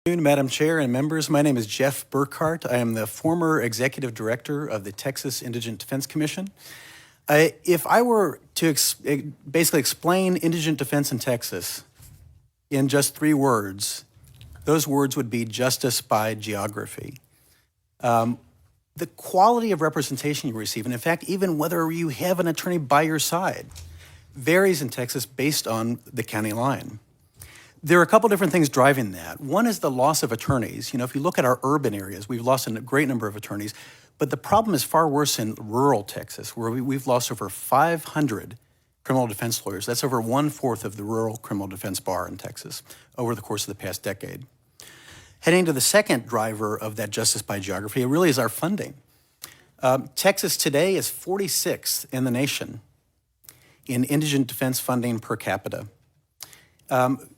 Good afternoon, Madam Chair and members. My name is Jeff Burkhart. I am the former Executive Director of the Texas Indigent Defense Commission. If I were to basically explain indigent defense in Texas in just 3 words, those words would be justice by geography. The quality of representation you receive, and in fact, even whether you have an attorney by your side, varies in Texas based on the county line. There are a couple different things driving that. One is the loss of attorneys. You know, if you look at our urban areas, we've lost a great number of attorneys, but the problem is far worse in rural Texas, where we've lost over 500 criminal defense lawyers. That's over 1/4 of the rural criminal defense bar in Texas over the course of the past decade. Heading to the second driver of that justice by geography, it really is our funding. Texas today is 46th in the nation in indigent defense funding per capita.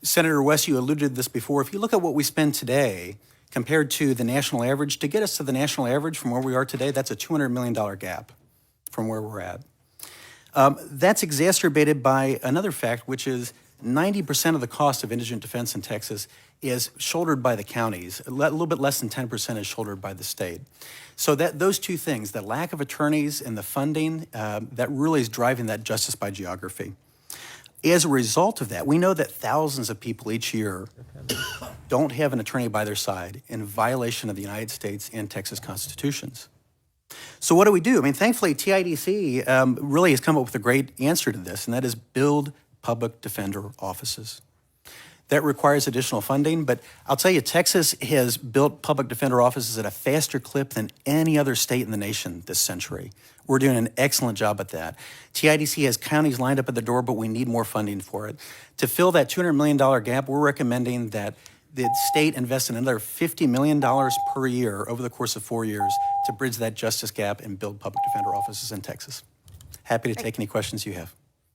Senator West, you alluded to this before. If you look at what we spend today compared to the national average, to get us to the national average from where we are today, that's a $200 million gap from where we're at. That's exacerbated by another fact, which is 90% of the cost of indigent defense in Texas is shouldered by the counties. A little bit less than 10% is shouldered by the state. So those two things, the lack of attorneys and the funding, that really is driving that justice by geography. As a result of that, we know that thousands of people each year don't have an attorney by their side in violation of the United States and Texas constitutions. So what do we do? I mean, thankfully, TIDC really has come up with a great answer to this, and that is build public defender offices. That requires additional funding, but I'll tell you, Texas has built public defender offices at a faster clip than any other state in the nation this century. We're doing an excellent job at that. TIDC has counties lined up at the door, but we need more funding for it. To fill that $200 million gap, we're recommending that the state invest in another $50 million per year over the course of 4 years to bridge that justice gap and build public defender offices in Texas. Happy to take any questions you have.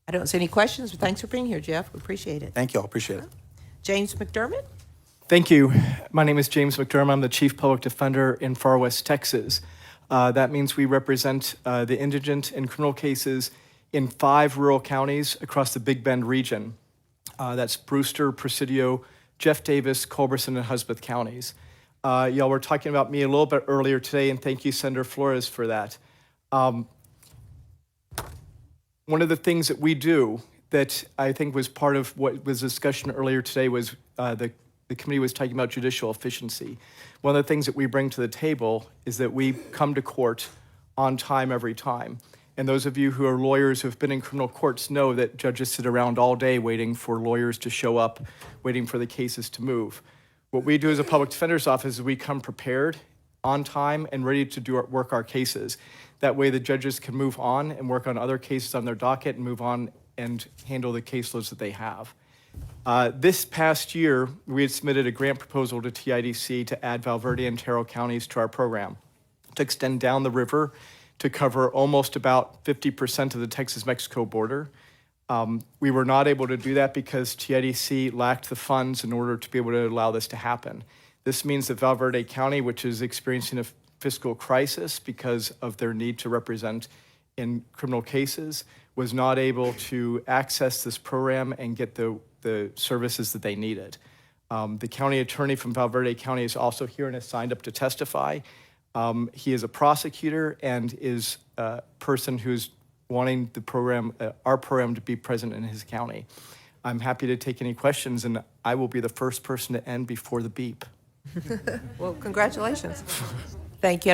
I don't see any questions, but thanks for being here, Jeff. We appreciate it. Thank you all, appreciate it. James McDermott? Thank you. My name is James McDermott. I'm the Chief Public Defender in Far West Texas. That means we represent the indigent in criminal cases in 5 rural counties across the Big Bend region. That's Brewster, Presidio, Jeff Davis, Culberson, and Husband counties. Y'all were talking about me a little bit earlier today, and thank you, Senator Flores, for that. One of the things that we do that I think was part of what was discussion earlier today was the committee was talking about judicial efficiency. One of the things that we bring to the table is that we come to court on time every time. And those of you who are lawyers who have been in criminal courts know that judges sit around all day waiting for lawyers to show up, waiting for the cases to move. What we do as a public defender's office is we come prepared, on time, and ready to work our cases. That way the judges can move on and work on other cases on their docket and move on and handle the caseloads that they have. This past year, we had submitted a grant proposal to TIDC to add Valverde and Terrell counties to our program, to extend down the river to cover almost about 50% of the Texas-Mexico border. We were not able to do that because TIDC lacked the funds in order to be able to allow this to happen. This means that Valverde County, which is experiencing a fiscal crisis because of their need to represent in criminal cases, was not able to access this program and get the services that they needed. The county attorney from Valverde County is also here and has signed up to testify. He is a prosecutor and is a person who's wanting the program, our program, to be present in his county. I'm happy to take any questions, and I will be the first person to end before the beep. Well, congratulations. Thank you.